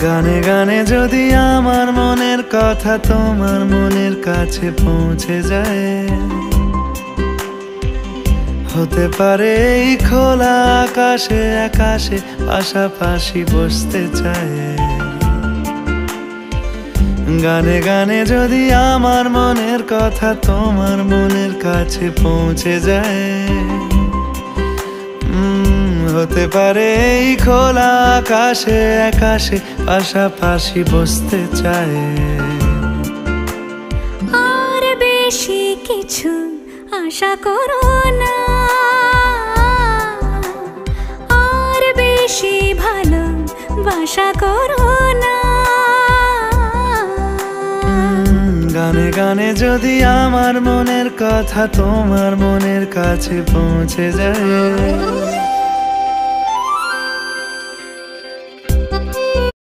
গানে গানে যদি আমার মনের কথা তোমার মনের কাছে পৌঁছে যায়, হতে পারে এই খোলা আকাশে আকাশে পাশাপাশি বসতে চায়। গানে গানে যদি আমার মনের কথা তোমার মনের কাছে পৌঁছে যায়, হতে পারে এই খোলা আকাশে আকাশে পাশাপাশি বসতে চায়। আর বেশি কিছু আশা করো না, আর বেশি ভালোবাসা করো না। গানে গানে যদি আমার মনের কথা তোমার মনের কাছে পৌঁছে যায়,